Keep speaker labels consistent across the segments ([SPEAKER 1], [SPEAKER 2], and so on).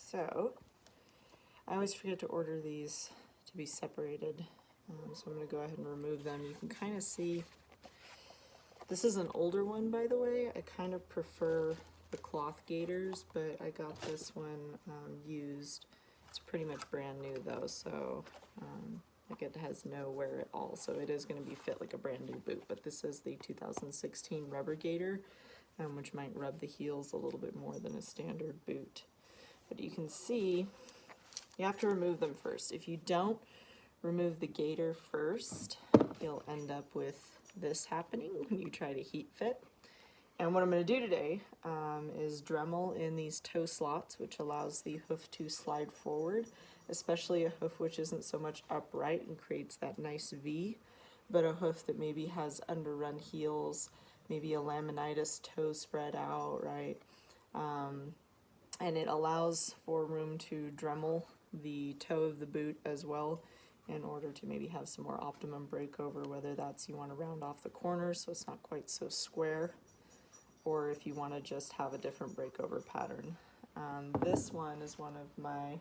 [SPEAKER 1] So I always forget to order these to be separated, so I'm going to go ahead and remove them. You can kind of see, this is an older one, by the way. I kind of prefer the cloth gaiters, but I got this one used. It's pretty much brand new though, so like it has no wear at all, so it is going to be fit like a brand new boot. But this is the 2016 rubber gaiter, which might rub the heels a little bit more than a standard boot. But you can see you have to remove them first. If you don't remove the gaiter first, you'll end up with this happening when you try to heat fit. And what I'm going to do today is Dremel in these toe slots, which allows the hoof to slide forward, especially a hoof which isn't so much upright and creates that nice V, but a hoof that maybe has underrun heels, maybe a laminitis toe spread out, right? And it allows for room to Dremel the toe of the boot as well, in order to maybe have some more optimum breakover, whether that's you want to round off the corners so it's not quite so square, or if you want to just have a different breakover pattern. This one is one of my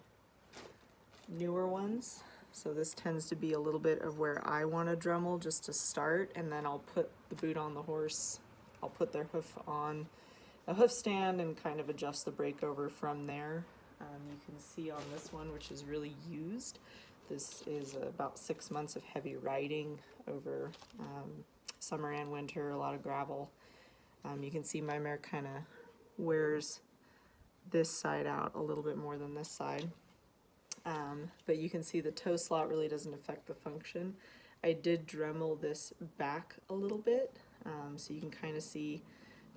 [SPEAKER 1] newer ones, so this tends to be a little bit of where I want to Dremel just to start, and then I'll put the boot on the horse, I'll put their hoof on a hoof stand and kind of adjust the breakover from there. You can see on this one, which is really used, this is about 6 months of heavy riding over summer and winter, a lot of gravel. You can see my mare kind of wears this side out a little bit more than this side. But you can see the toe slot really doesn't affect the function. I did Dremel this back a little bit, so you can kind of see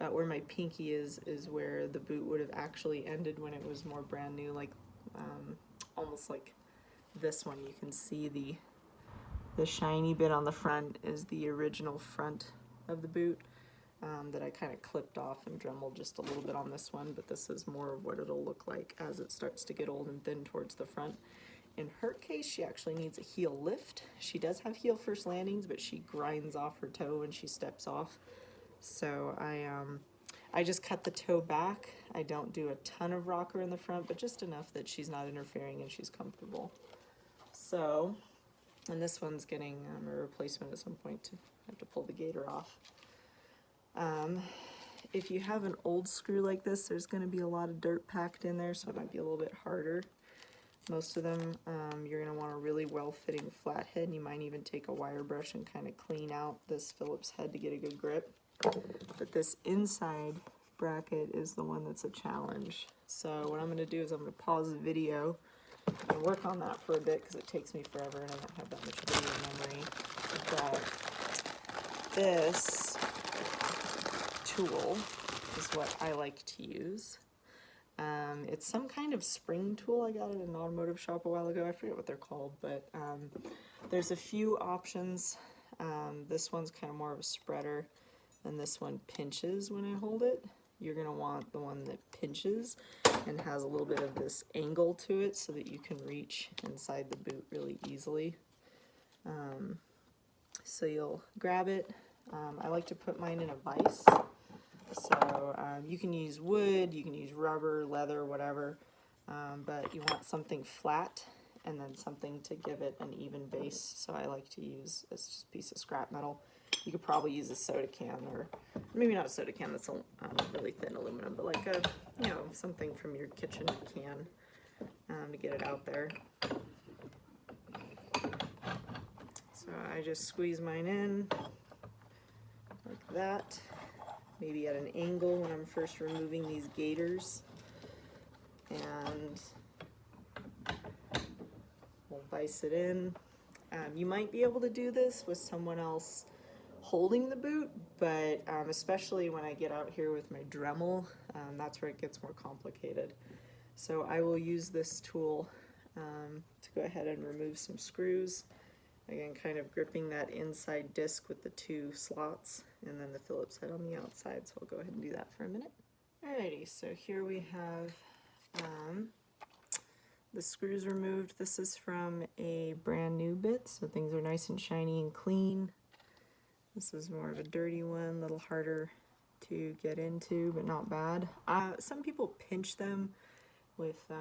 [SPEAKER 1] about where my pinky is where the boot would have actually ended when it was more brand new, like almost like this one. You can see the shiny bit on the front is the original front of the boot that I kind of clipped off and Dremelled just a little bit on this one, but this is more of what it'll look like as it starts to get old and thin towards the front. In her case, she actually needs a heel lift. She does have heel first landings, but she grinds off her toe when she steps off. So I just cut the toe back. I don't do a ton of rocker in the front, but just enough that she's not interfering and she's comfortable. So, and this one's getting a replacement at some point to have to pull the gaiter off. If you have an old screw like this, there's going to be a lot of dirt packed in there, so it might be a little bit harder. Most of them, you're going to want a really well-fitting flathead, and you might even take a wire brush and kind of clean out this Phillips head to get a good grip. But this inside bracket is the one that's a challenge. So what I'm going to do is I'm going to pause the video and work on that for a bit because it takes me forever and I don't have that much video memory. But this tool is what I like to use. It's some kind of spring tool. I got it in an automotive shop a while ago. I forget what they're called, but there's a few options. This one's kind of more of a spreader, and this one pinches when I hold it. You're going to want the one that pinches and has a little bit of this angle to it so that you can reach inside the boot really easily. So you'll grab it. I like to put mine in a vise. So you can use wood, you can use rubber, leather, whatever, but you want something flat and then something to give it an even base. So I like to use this just piece of scrap metal. You could probably use a soda can, or maybe not a soda can, that's really thin aluminum, but like a, you know, something from your kitchen can to get it out there. So I just squeeze mine in like that. Maybe at an angle when I'm first removing these gaiters, and we'll vise it in. You might be able to do this with someone else holding the boot, but especially when I get out here with my Dremel, that's where it gets more complicated. So I will use this tool to go ahead and remove some screws. Again, kind of gripping that inside disc with the two slots and then the Phillips head on the outside. So I'll go ahead and do that for a minute. Alrighty, so here we have the screws removed. This is from a brand new bit, so things are nice and shiny and clean. This is more of a dirty one, a little harder to get into, but not bad. Some people pinch them with, I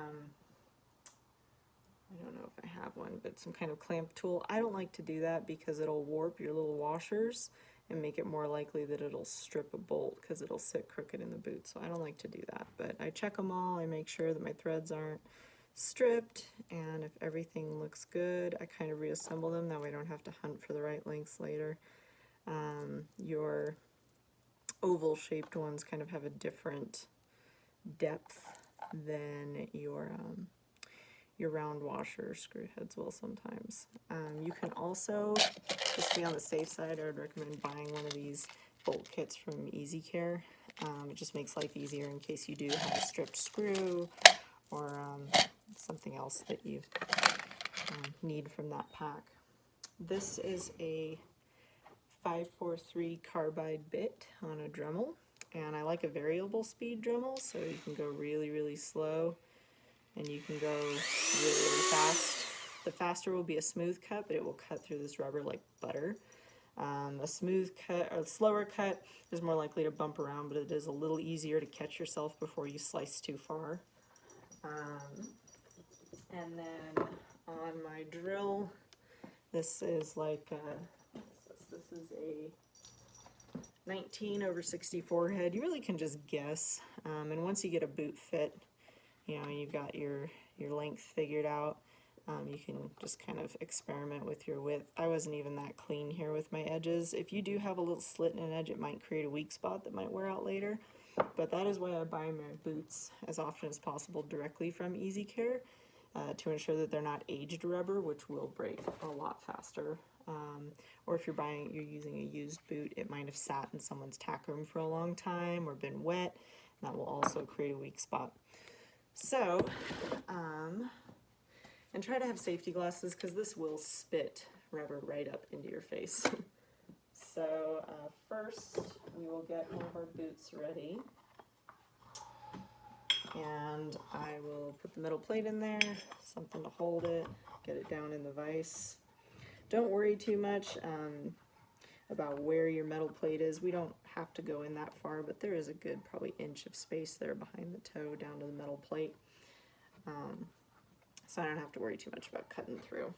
[SPEAKER 1] don't know if I have one, but some kind of clamp tool. I don't like to do that because it'll warp your little washers and make it more likely that it'll strip a bolt because it'll sit crooked in the boot. So I don't like to do that, but I check them all. I make sure that my threads aren't stripped, and if everything looks good, I kind of reassemble them. That way I don't have to hunt for the right lengths later. Your oval shaped ones kind of have a different depth than your round washer screw heads will sometimes. You can also, just to be on the safe side, I would recommend buying one of these bolt kits from easycares. It just makes life easier in case you do have a stripped screw or something else that you need from that pack. This is a 543 carbide bit on a Dremmel, and I like a variable speed Dremel, so you can go really, really slow and you can go really, really fast. The faster will be a smooth cut, but it will cut through this rubber like butter. A smooth cut or slower cut is more likely to bump around, but it is a little easier to catch yourself before you slice too far. And then on my drill, this is like this is a 19/64 head. You really can just guess, and once you get a boot fit, you know, you've got your length figured out, you can just kind of experiment with your width. I wasn't even that clean here with my edges. If you do have a little slit in an edge, it might create a weak spot that might wear out later, but that is why I buy my boots as often as possible directly from easycares, to ensure that they're not aged rubber, which will break a lot faster. Or if you're using a used boot, it might have sat in someone's tack room for a long time or been wet, and that will also create a weak spot. So, and try to have safety glasses because this will spit rubber right up into your face. So first we will get one of our boots ready, and I will put the metal plate in there, something to hold it, get it down in the vise. Don't worry too much about where your metal plate is. We don't have to go in that far, but there is a good probably inch of space there behind the toe down to the metal plate. So I don't have to worry too much about cutting through.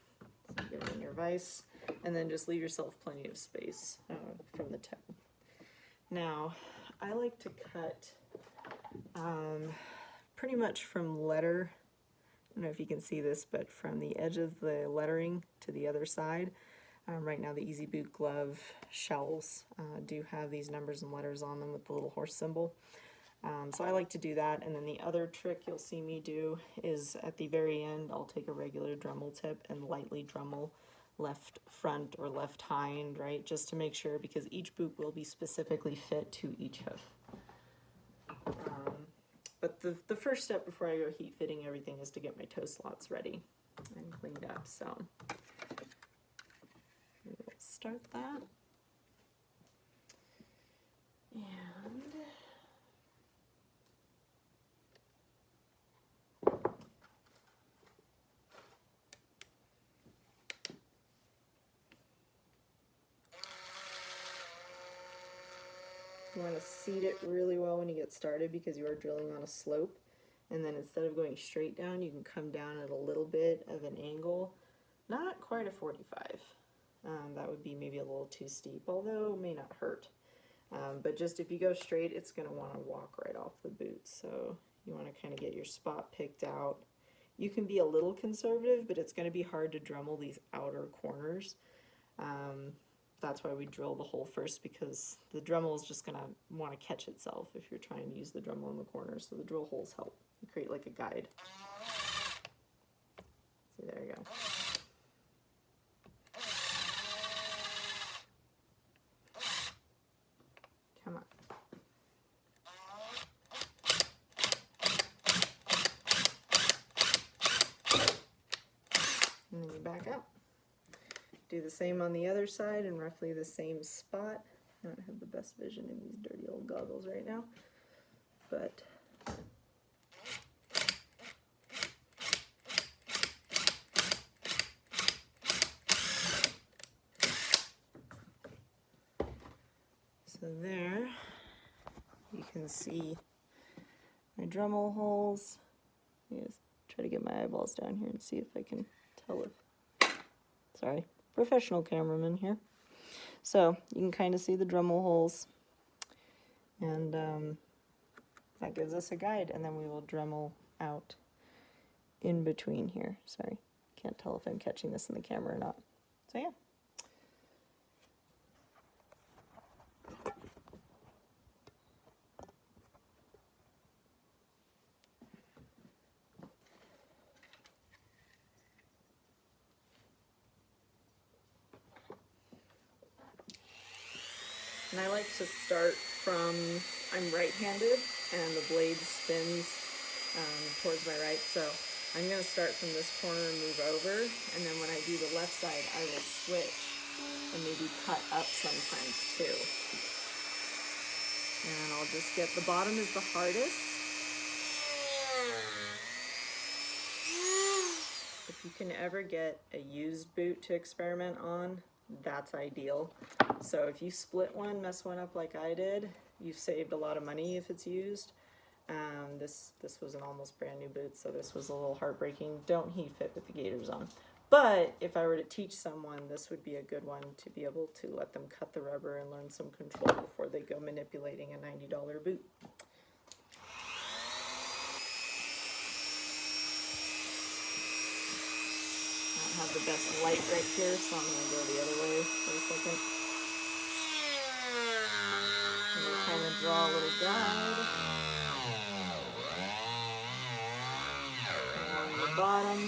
[SPEAKER 1] So get it in your vise, and then just leave yourself plenty of space from the toe. Now, I like to cut pretty much from letter, I don't know if you can see this, but from the edge of the lettering to the other side. Right now the easyboot glove shells do have these numbers and letters on them with the little horse symbol. So I like to do that, and then the other trick you'll see me do is at the very end I'll take a regular Dremel tip and lightly Dremel left front or left hind, right, just to make sure, because each boot will be specifically fit to each hoof. But the first step before I go heat fitting everything is to get my toe slots ready and cleaned up. So we'll start that. And you want to seat it really well when you get started because you are drilling on a slope, and then instead of going straight down, you can come down at a little bit of an angle, not quite a 45. That would be maybe a little too steep, although it may not hurt. But just if you go straight, it's going to want to walk right off the boot, so you want to kind of get your spot picked out. You can be a little conservative, but it's going to be hard to Dremel these outer corners. That's why we drill the hole first, because the Dremel is just going to want to catch itself if you're trying to use the Dremel in the corners. So the drill holes help create like a guide. See, there you go. Come on. And then you back up. Do the same on the other side in roughly the same spot. I don't have the best vision in these dirty old goggles right now, but so there you can see my Dremel holes. Yes, try to get my eyeballs down here and see if I can tell if, sorry, professional cameraman here. So you can kind of see the Dremel holes, and that gives us a guide, and then we will Dremel out in between here. Sorry, can't tell if I'm catching this in the camera or not. So yeah. And I like to start from, I'm right-handed, and the blade spins towards my right, so I'm going to start from this corner and move over, and then when I do the left side, I will switch and maybe cut up sometimes too. And I'll just get, the bottom is the hardest. If you can ever get a used boot to experiment on, that's ideal. So if you split one, mess one up like I did, you've saved a lot of money if it's used. This was an almost brand new boot, so this was a little heartbreaking. Don't heat fit with the gaiters on. But if I were to teach someone, this would be a good one to be able to let them cut the rubber and learn some control before they go manipulating a $90 boot. I don't have the best light right here, so I'm going to go the other way for a second. And we'll kind of draw a little guide along the bottom.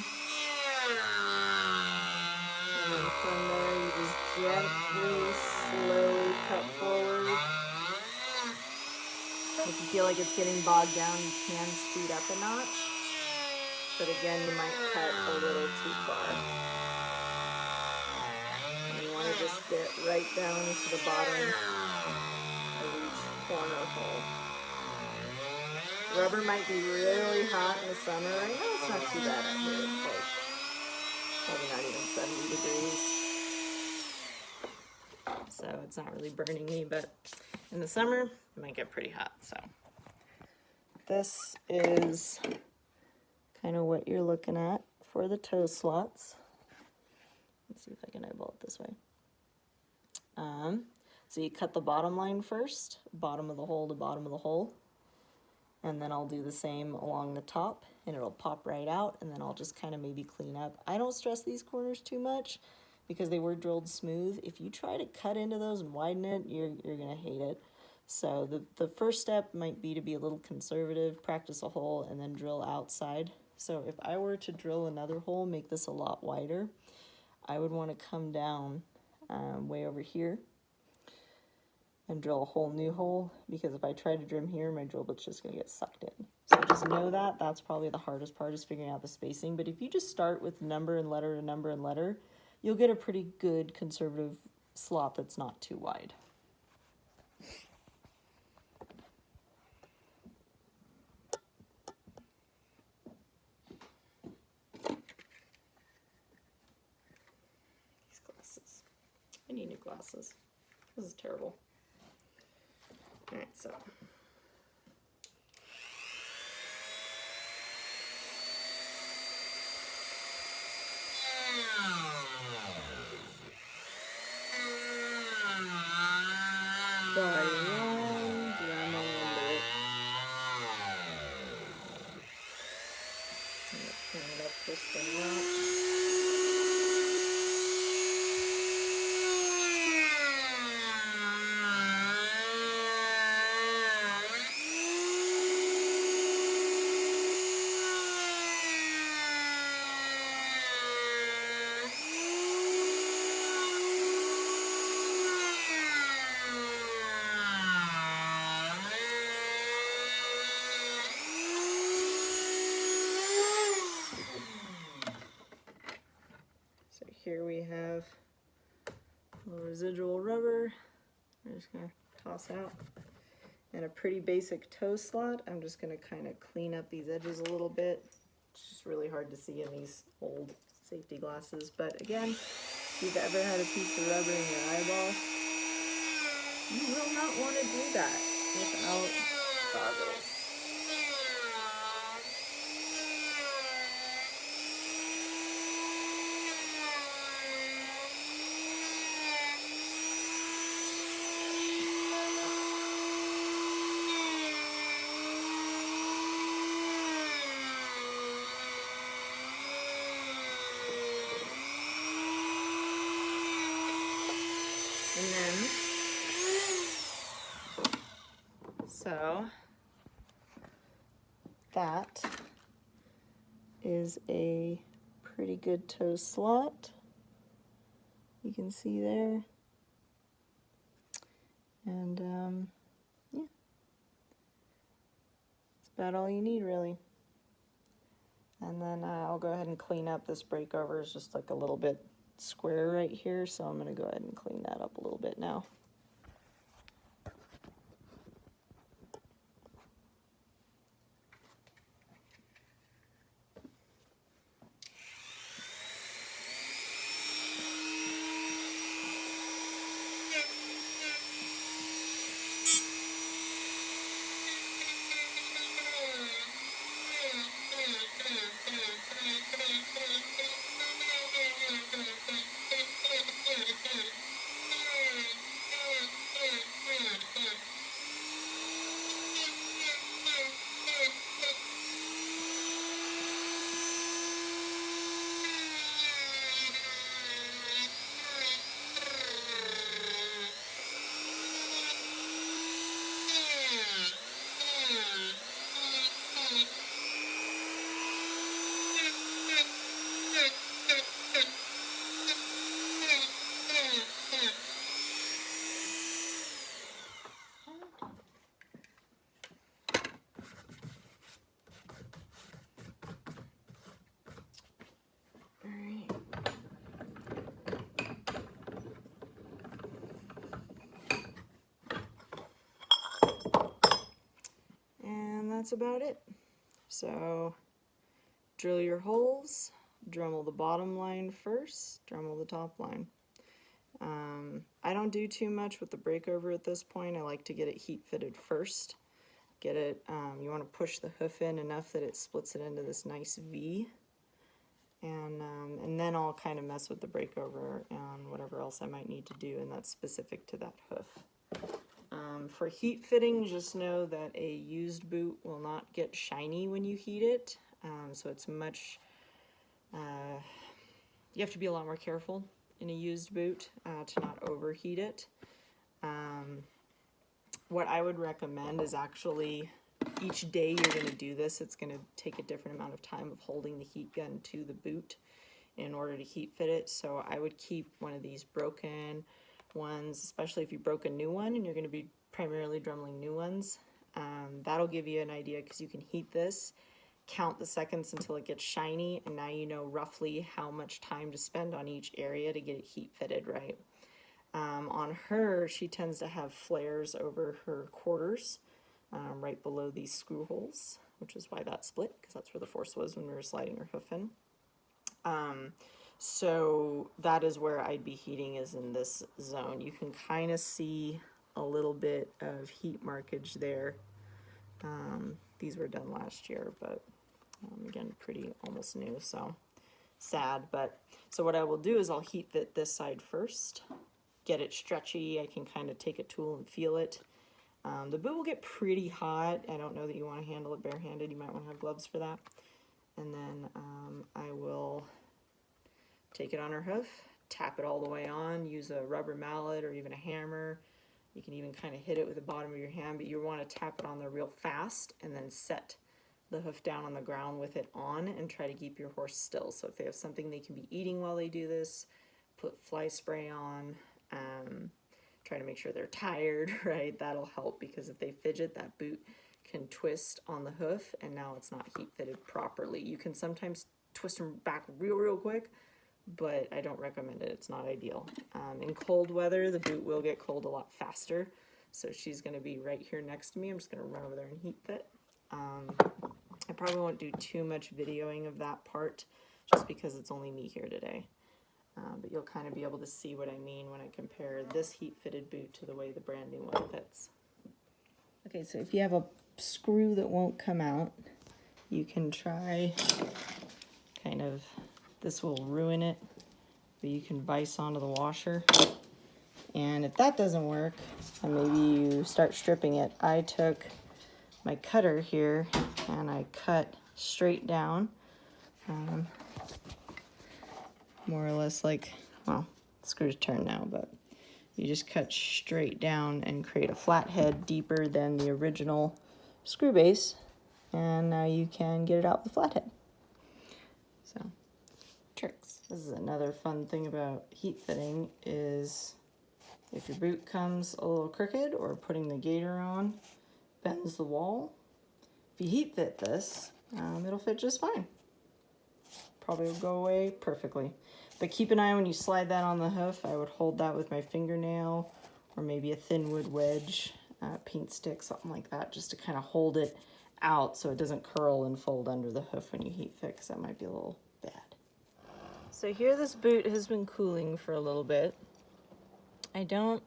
[SPEAKER 1] And then from there, you just gently, slowly cut forward. If you feel like it's getting bogged down, you can speed up a notch. But again, you might cut a little too far. And you want to just get right down to the bottom of each corner hole. Rubber might be really hot in the summer. Right now it's not too bad out here. It's like probably not even 70 degrees. So it's not really burning me, but in the summer it might get pretty hot. So this is kind of what you're looking at for the toe slots. Let's see if I can eyeball it this way. So you cut the bottom line first, bottom of the hole to bottom of the hole, and then I'll do the same along the top, and it'll pop right out, and then I'll just kind of maybe clean up. I don't stress these corners too much because they were drilled smooth. If you try to cut into those and widen it, you're gonna hate it. So the first step might be to be a little conservative, practice a hole, and then drill outside. So if I were to drill another hole, make this a lot wider, I would want to come down way over here and drill a whole new hole, because if I try to trim here, my drill bit's just going to get sucked in. So just know that. That's probably the hardest part, is figuring out the spacing. But if you just start with number and letter to number and letter, you'll get a pretty good conservative slot that's not too wide. These glasses. I need new glasses. This is terrible. Alright, so Dremmel under it. I'm gonna turn it up just a notch. Here we have a little residual rubber. I'm just going to toss out. And a pretty basic toe slot. I'm just going to kind of clean up these edges a little bit. It's just really hard to see in these old safety glasses. But again, if you've ever had a piece of rubber in your eyeball, you will not want to do that without goggles. So that is a pretty good toe slot. You can see there. And yeah, that's about all you need really. And then I'll go ahead and clean up. This breakover is just like a little bit square right here, so I'm going to go ahead and clean that up a little bit now. That's about it. So drill your holes, Dremel the bottom line first, Dremel the top line. I don't do too much with the breakover at this point. I like to get it heat fitted first. Get it, you want to push the hoof in enough that it splits it into this nice V. And then I'll kind of mess with the breakover and whatever else I might need to do, and that's specific to that hoof. For heat fitting, just know that a used boot will not get shiny when you heat it, so it's much, you have to be a lot more careful in a used boot to not overheat it. What I would recommend is actually each day you're going to do this, it's going to take a different amount of time of holding the heat gun to the boot in order to heat fit it. So I would keep one of these broken ones, especially if you broke a new one and you're going to be primarily dremeling new ones. That'll give you an idea because you can heat this, count the seconds until it gets shiny, and now you know roughly how much time to spend on each area to get it heat fitted right. On her, she tends to have flares over her quarters right below these screw holes, which is why that split, because that's where the force was when we were sliding her hoof in. So that is where I'd be heating, is in this zone. You can kind of see a little bit of heat markage there. These were done last year, but again, pretty almost new, so sad. But so what I will do is I'll heat fit this side first, get it stretchy. I can kind of take a tool and feel it. The boot will get pretty hot. I don't know that you want to handle it barehanded. You might want to have gloves for that. And then I will take it on her hoof, tap it all the way on, use a rubber mallet or even a hammer. You can even kind of hit it with the bottom of your hand, but you want to tap it on there real fast and then set the hoof down on the ground with it on and try to keep your horse still. So if they have something they can be eating while they do this, put fly spray on, try to make sure they're tired, right? That'll help, because if they fidget, that boot can twist on the hoof and now it's not heat fitted properly. You can sometimes twist them back real quick, but I don't recommend it. It's not ideal. In cold weather, the boot will get cold a lot faster. So she's going to be right here next to me. I'm just going to run over there and heat fit. I probably won't do too much videoing of that part just because it's only me here today. But you'll kind of be able to see what I mean when I compare this heat fitted boot to the way the brand new one fits. Okay, so if you have a screw that won't come out, you can try kind of, this will ruin it, but you can vise onto the washer. And if that doesn't work, then maybe you start stripping it. I took my cutter here and I cut straight down, more or less like, well, the screw's turned now, but you just cut straight down and create a flat head deeper than the original screw base, and now you can get it out with a flat head. So, tricks. This is another fun thing about heat fitting is if your boot comes a little crooked or putting the gaiter on bends the wall, if you heat fit this, it'll fit just fine. Probably will go away perfectly. But keep an eye when you slide that on the hoof. I would hold that with my fingernail or maybe a thin wood wedge, paint stick, something like that, just to kind of hold it out so it doesn't curl and fold under the hoof when you heat fit, because that might be a little bad. So here this boot has been cooling for a little bit. I don't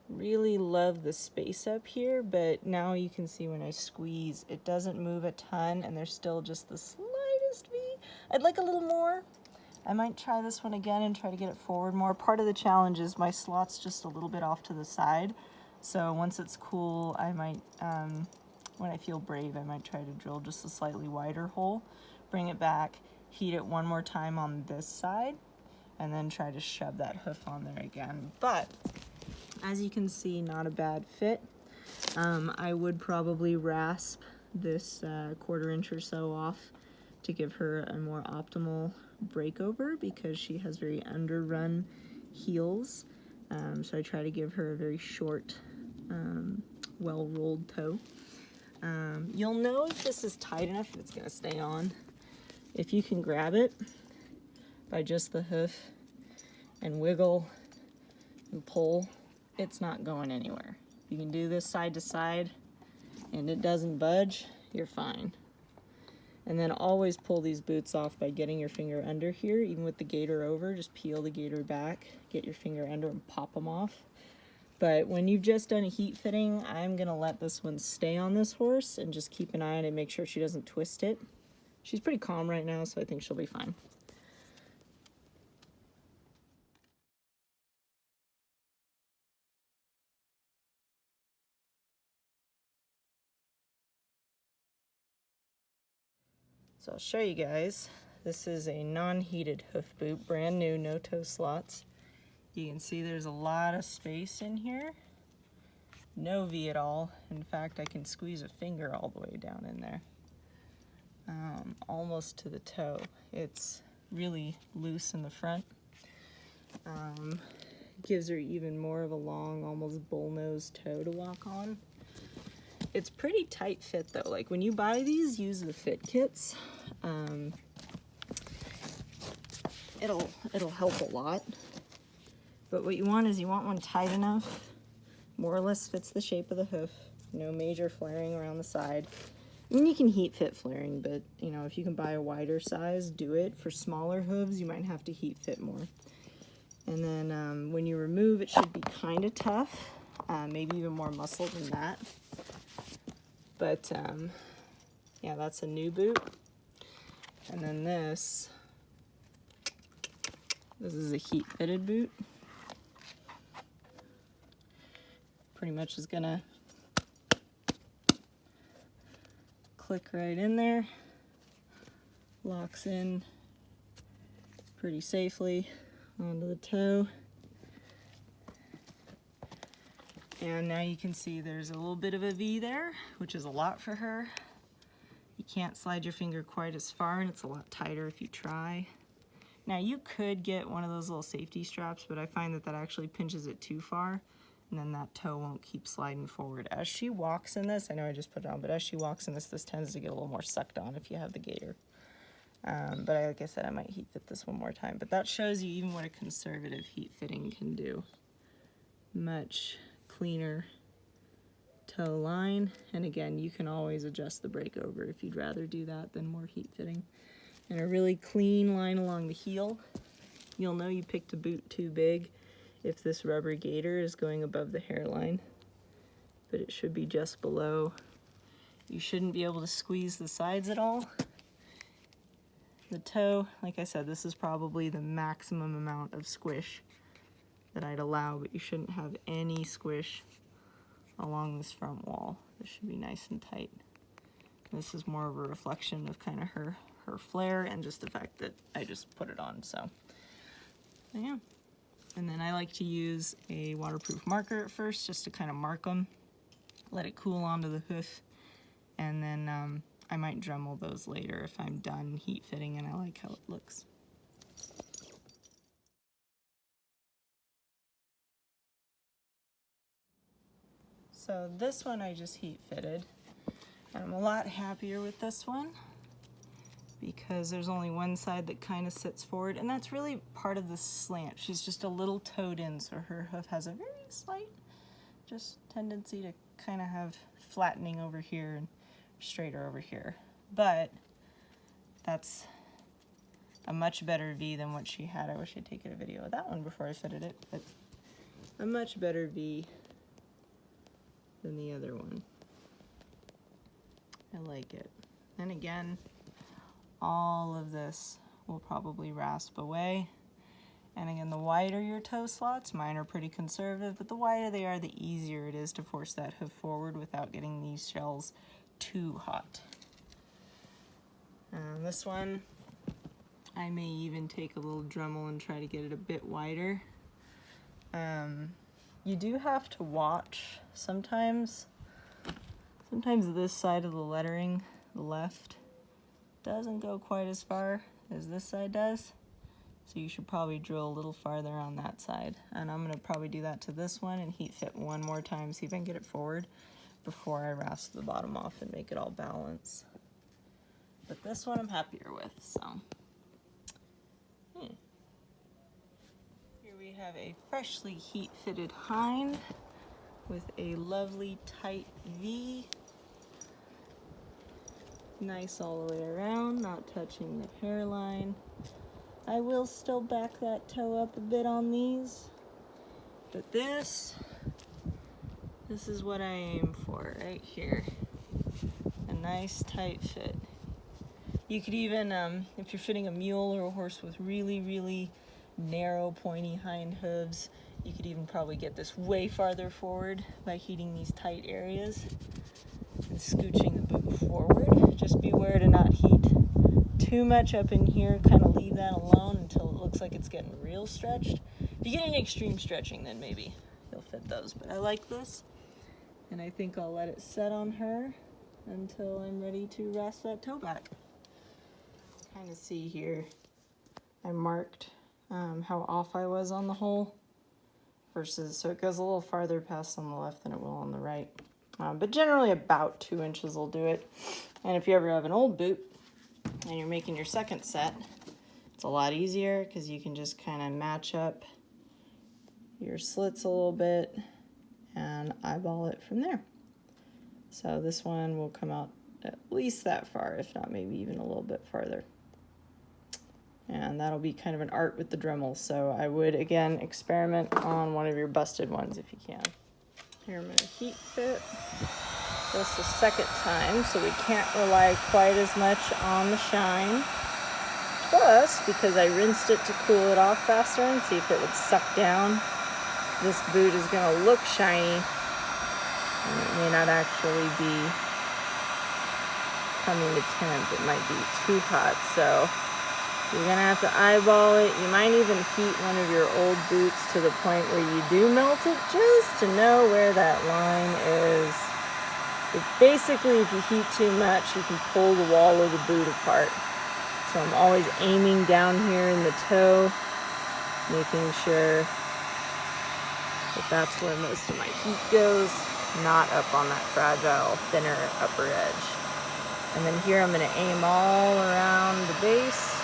[SPEAKER 1] really love the space up here, but now you can see when I squeeze, it doesn't move a ton and there's still just the slightest V. I'd like a little more. I might try this one again and try to get it forward more. Part of the challenge is my slot's just a little bit off to the side. So once it's cool, I might, when I feel brave, I might try to drill just a slightly wider hole, bring it back, heat it one more time on this side, and then try to shove that hoof on there again. But as you can see, not a bad fit. I would probably rasp this 1/4 inch or so off to give her a more optimal breakover, because she has very underrun heels. So I try to give her a very short, well-rolled toe. You'll know if this is tight enough, if it's gonna stay on, if you can grab it by just the hoof and wiggle and pull, it's not going anywhere. You can do this side to side and it doesn't budge, you're fine. And then always pull these boots off by getting your finger under here, even with the gaiter over. Just peel the gaiter back, get your finger under and pop them off. But when you've just done a heat fitting, I'm gonna let this one stay on this horse and just keep an eye on it and make sure she doesn't twist it. She's pretty calm right now, so I think she'll be fine. So I'll show you guys. This is a non-heated hoof boot, brand new, no toe slots. You can see there's a lot of space in here. No V at all. In fact, I can squeeze a finger all the way down in there. Almost to the toe. It's really loose in the front. Gives her even more of a long, almost bullnose toe to walk on. It's pretty tight fit though. Like when you buy these, use the fit kits. It'll help a lot. But what you want is you want one tight enough, more or less fits the shape of the hoof, no major flaring around the side. I mean, you can heat fit flaring, but you know, if you can buy a wider size, do it. For smaller hooves, you might have to heat fit more. And then when you remove, it should be kind of tough, maybe even more muscle than that. But yeah, that's a new boot. And then this is a heat fitted boot. Pretty much is gonna click right in there, locks in pretty safely onto the toe. And now you can see there's a little bit of a V there, which is a lot for her. You can't slide your finger quite as far, and it's a lot tighter if you try. Now you could get one of those little safety straps, but I find that that actually pinches it too far, and then that toe won't keep sliding forward. As she walks in this, I know I just put it on, but as she walks in this, this tends to get a little more sucked on if you have the gaiter. But like I said, I might heat fit this one more time. But that shows you even what a conservative heat fitting can do. Much cleaner toe line, and again, you can always adjust the breakover if you'd rather do that than more heat fitting. And a really clean line along the heel. You'll know you picked a boot too big if this rubber gaiter is going above the hairline, but it should be just below. You shouldn't be able to squeeze the sides at all. The toe, like I said, this is probably the maximum amount of squish that I'd allow, but you shouldn't have any squish along this front wall. This should be nice and tight. This is more of a reflection of kind of her flair and just the fact that I just put it on, so yeah. And then I like to use a waterproof marker at first just to kind of mark them, let it cool onto the hoof, and then I might Dremel those later if I'm done heat fitting and I like how it looks. So this one I just heat fitted, and I'm a lot happier with this one because there's only one side that kind of sits forward, and that's really part of the slant. She's just a little toed in, so her hoof has a very slight just tendency to kind of have flattening over here and straighter over here. But that's a much better V than what she had. I wish I'd taken a video of that one before I fitted it, but a much better V than the other one. I like it. And again, all of this will probably rasp away. And again, the wider your toe slots, mine are pretty conservative, but the wider they are, the easier it is to force that hoof forward without getting these shells too hot. This one, I may even take a little Dremel and try to get it a bit wider. You do have to watch sometimes. Sometimes this side of the lettering, the left, doesn't go quite as far as this side does. So you should probably drill a little farther on that side. And I'm gonna probably do that to this one and heat fit one more time, see if I can get it forward before I rasp the bottom off and make it all balance. But this one I'm happier with, so. Here we have a freshly heat fitted hind with a lovely tight V. Nice all the way around, not touching the hairline. I will still back that toe up a bit on these, but this is what I aim for right here. A nice tight fit. You could even, if you're fitting a mule or a horse with really, really narrow, pointy hind hooves, you could even probably get this way farther forward by heating these tight areas and scooching the boot forward. Just beware to not heat too much up in here, kind of leave that alone until it looks like it's getting real stretched. If you get any extreme stretching, then maybe you'll fit those, but I like this, and I think I'll let it set on her until I'm ready to rasp that toe back. Kind of see here, I marked how off I was on the hole versus, so it goes a little farther past on the left than it will on the right. But generally about 2 inches will do it. And if you ever have an old boot and you're making your second set, it's a lot easier because you can just kind of match up your slits a little bit and eyeball it from there. So this one will come out at least that far, if not maybe even a little bit farther. And that'll be kind of an art with the Dremel. So I would, again, experiment on one of your busted ones if you can. Here I'm going to heat fit just a second time, so we can't rely quite as much on the shine. Plus, because I rinsed it to cool it off faster and see if it would suck down, this boot is going to look shiny, and it may not actually be coming to temp. It might be too hot, so you're going to have to eyeball it. You might even heat one of your old boots to the point where you do melt it, just to know where that line is. But basically, if you heat too much, you can pull the wall of the boot apart. So I'm always aiming down here in the toe, making sure that that's where most of my heat goes, not up on that fragile, thinner upper edge. And then here I'm going to aim all around the base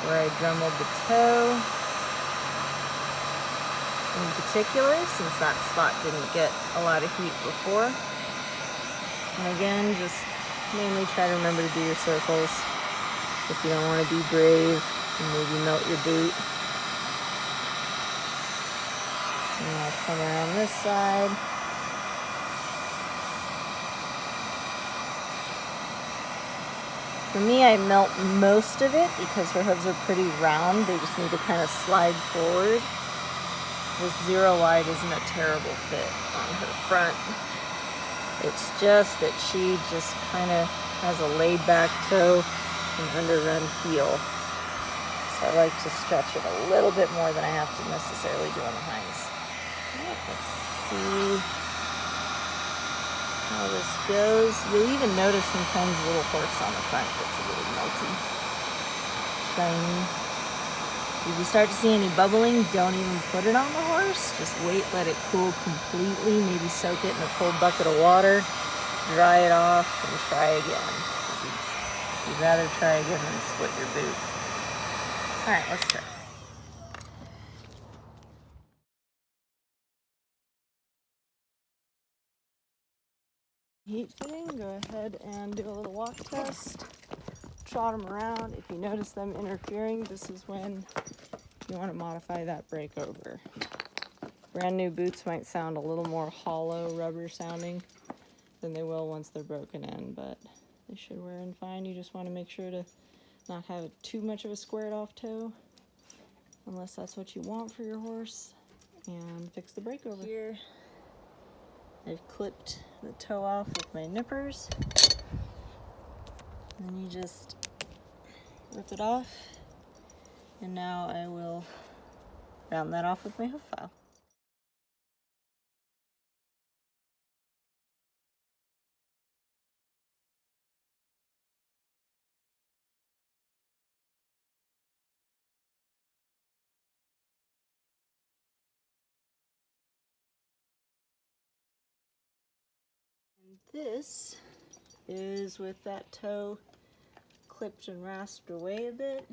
[SPEAKER 1] where I Dremmeled the toe in particular, since that spot didn't get a lot of heat before. And again, just mainly try to remember to do your circles if you don't want to be brave and maybe melt your boot. And I'll come around this side. For me, I melt most of it because her hooves are pretty round. They just need to kind of slide forward. This zero wide isn't a terrible fit on her front. It's just that she just kind of has a laid back toe and underrun heel. So I like to stretch it a little bit more than I have to necessarily do on the hinds. Let's see how this goes. You'll even notice sometimes a little horse on the front gets a little melty, shiny. If you start to see any bubbling, don't even put it on the horse. Just wait, let it cool completely. Maybe soak it in a cold bucket of water, dry it off, and try again. You'd rather try again than split your boot. All right, let's try. Heat fitting, go ahead and do a little walk test. Trot them around. If you notice them interfering, this is when you want to modify that breakover. Brand new boots might sound a little more hollow, rubber sounding than they will once they're broken in, but they should wear in fine. You just want to make sure to not have too much of a squared off toe, unless that's what you want for your horse, and fix the breakover. Here, I've clipped the toe off with my nippers. And then you just rip it off. And now I will round that off with my hoof file. And this is with that toe clipped and rasped away a bit.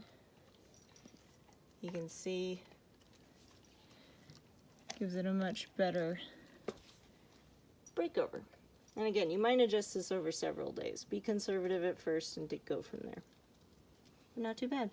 [SPEAKER 1] You can see gives it a much better breakover. And again, you might adjust this over several days. Be conservative at first and go from there. But not too bad.